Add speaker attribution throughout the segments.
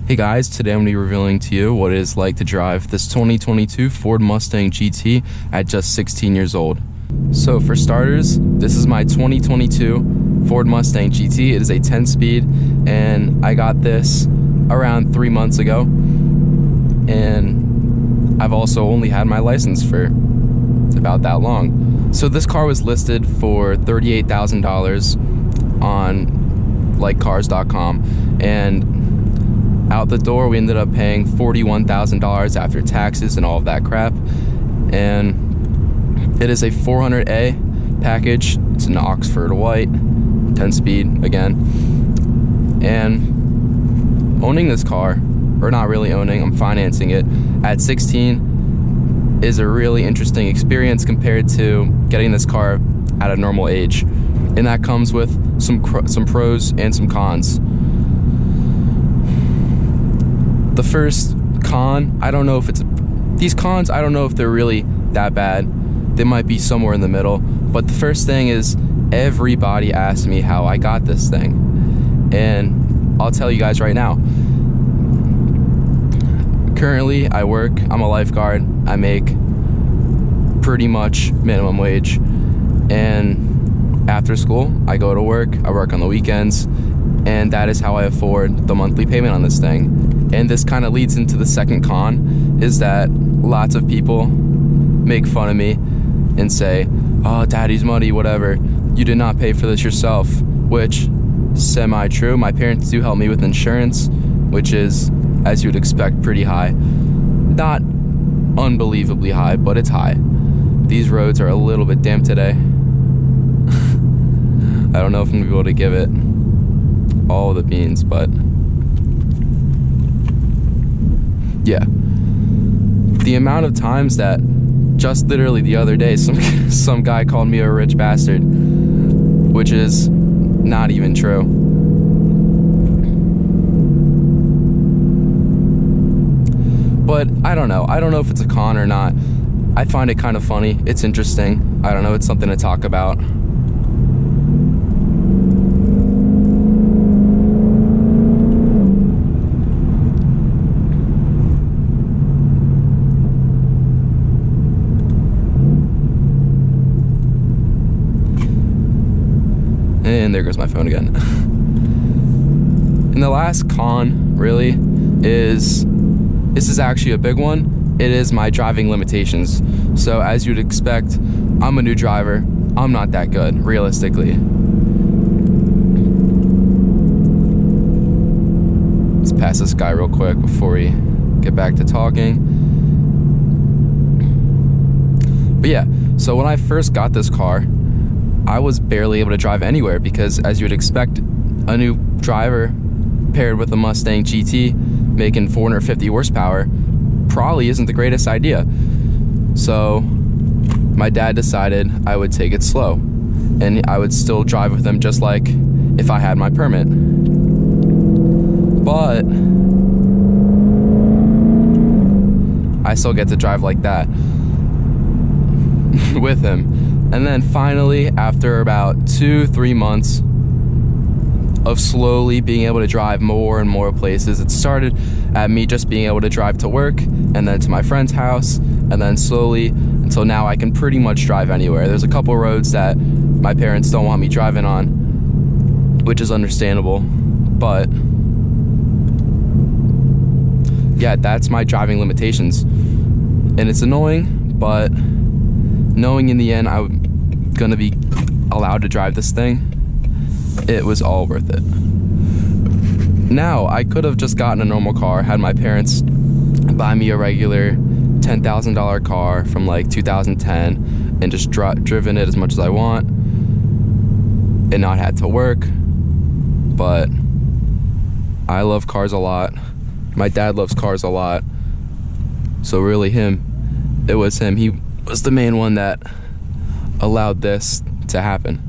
Speaker 1: Hey guys, today I'm going to be revealing to you what it is like to drive this 2022 Ford Mustang GT at just 16 years old. So for starters, this is my 2022 Ford Mustang GT. It is a 10-speed and I got this around 3 months ago, and I've also only had my license for about that long. So this car was listed for $38,000 on likecars.com, and out the door we ended up paying $41,000 after taxes and all of that crap. And it is a 400A package. It's an Oxford white 10-speed again. And owning this car, or not really owning, I'm financing it at 16 is a really interesting experience compared to getting this car at a normal age, and that comes with some pros and some cons. The first con, I don't know if they're really that bad. They might be somewhere in the middle. But the first thing is, everybody asks me how I got this thing. And I'll tell you guys right now. Currently, I work, I'm a lifeguard. I make pretty much minimum wage. And after school, I go to work. I work on the weekends. And that is how I afford the monthly payment on this thing. And this kind of leads into the second con, is that lots of people make fun of me and say, oh, daddy's money, whatever. You did not pay for this yourself, which semi-true. My parents do help me with insurance, which is, as you'd expect, pretty high. Not unbelievably high, but it's high. These roads are a little bit damp today. I don't know if I'm gonna be able to give it all the beans, but yeah. The amount of times that just literally the other day some guy called me a rich bastard, which is not even true. But I don't know if it's a con or not. I find it kind of funny. It's interesting. I don't know, it's something to talk about. And there goes my phone again. And the last con, really, is, this is actually a big one. It is my driving limitations. So as you'd expect, I'm a new driver. I'm not that good, realistically. Let's pass this guy real quick before we get back to talking. But yeah, so when I first got this car, I was barely able to drive anywhere because, as you'd expect, a new driver paired with a Mustang GT making 450 horsepower probably isn't the greatest idea. So my dad decided I would take it slow, and I would still drive with him just like if I had my permit. But I still get to drive like that with him. And then finally, after about 2-3 months of slowly being able to drive more and more places, it started at me just being able to drive to work and then to my friend's house, and then slowly until now I can pretty much drive anywhere. There's a couple roads that my parents don't want me driving on, which is understandable, but yeah, that's my driving limitations. And it's annoying, but knowing in the end I'm gonna be allowed to drive this thing, it was all worth it. Now, I could have just gotten a normal car, had my parents buy me a regular $10,000 car from like 2010 and just driven it as much as I want and not had to work. But I love cars a lot. My dad loves cars a lot. So really it was him. He was the main one that allowed this to happen.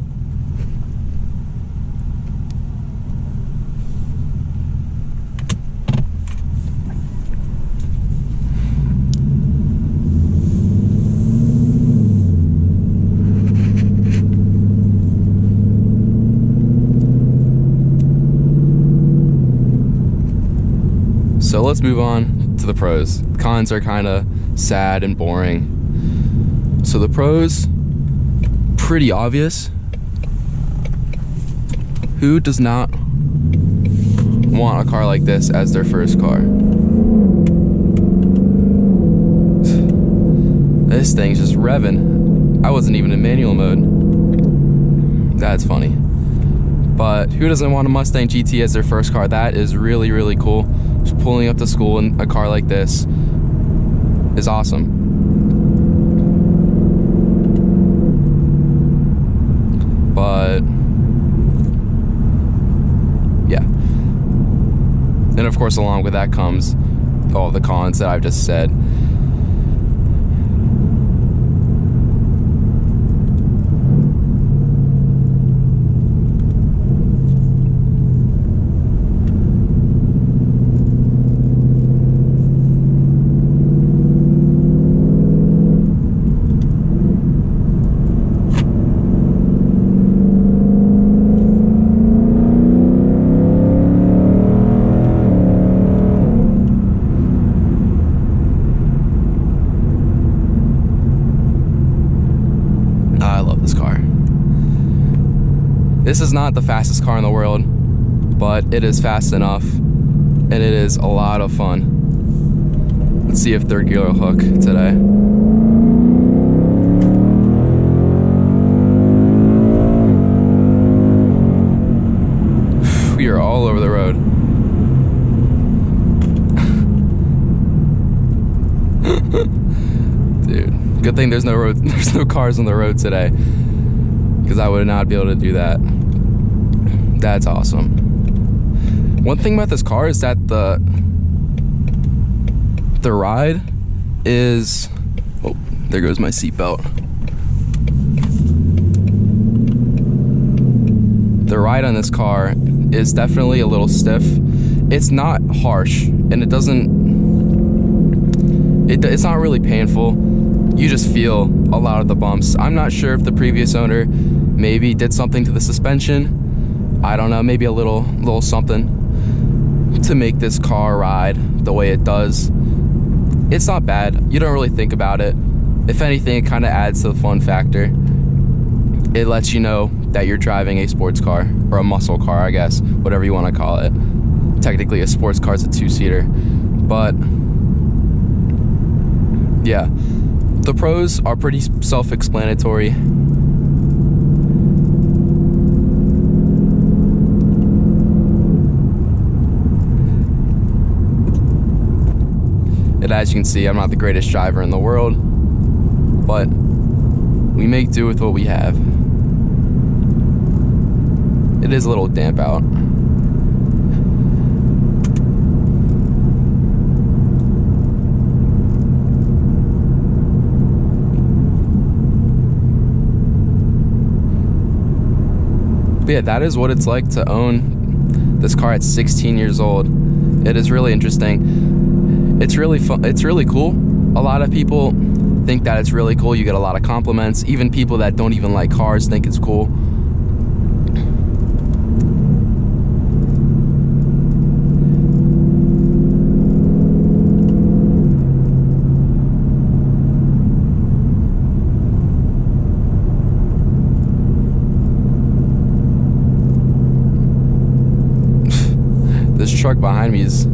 Speaker 1: So let's move on to the pros. Cons are kind of sad and boring. So the pros, pretty obvious. Who does not want a car like this as their first car? This thing's just revving. I wasn't even in manual mode. That's funny. But who doesn't want a Mustang GT as their first car? That is really, really cool. Just pulling up to school in a car like this is awesome. But yeah. And of course, along with that comes all the cons that I've just said. This is not the fastest car in the world, but it is fast enough, and it is a lot of fun. Let's see if third gear will hook today. We are all over the road. Dude, good thing there's no cars on the road today, because I would not be able to do that. That's awesome. One thing about this car is that the ride is, oh, there goes my seatbelt. The ride on this car is definitely a little stiff. It's not harsh, and it's not really painful. You just feel a lot of the bumps. I'm not sure if the previous owner maybe did something to the suspension. I don't know, maybe a little something to make this car ride the way it does. It's not bad. You don't really think about it. If anything, it kind of adds to the fun factor. It lets you know that you're driving a sports car, or a muscle car, I guess, whatever you want to call it. Technically, a sports car is a two-seater. But yeah, the pros are pretty self-explanatory. And as you can see, I'm not the greatest driver in the world, but we make do with what we have. It is a little damp out. But yeah, that is what it's like to own this car at 16 years old. It is really interesting. It's really fun. It's really cool. A lot of people think that it's really cool. You get a lot of compliments. Even people that don't even like cars think it's cool. This truck behind me is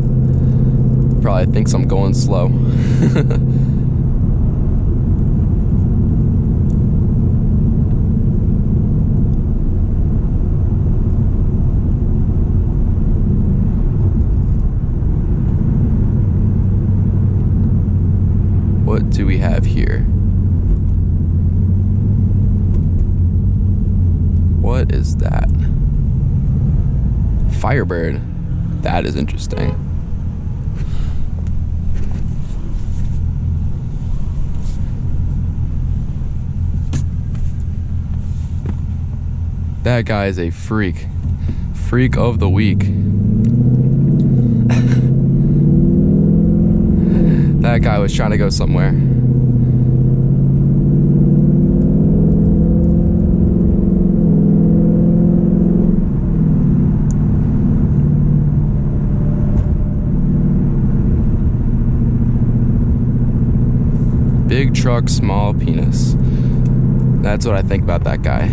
Speaker 1: probably thinks I'm going slow. What do we have here? What is that? Firebird. That is interesting. That guy is a freak. Freak of the week. That guy was trying to go somewhere. Big truck, small penis. That's what I think about that guy.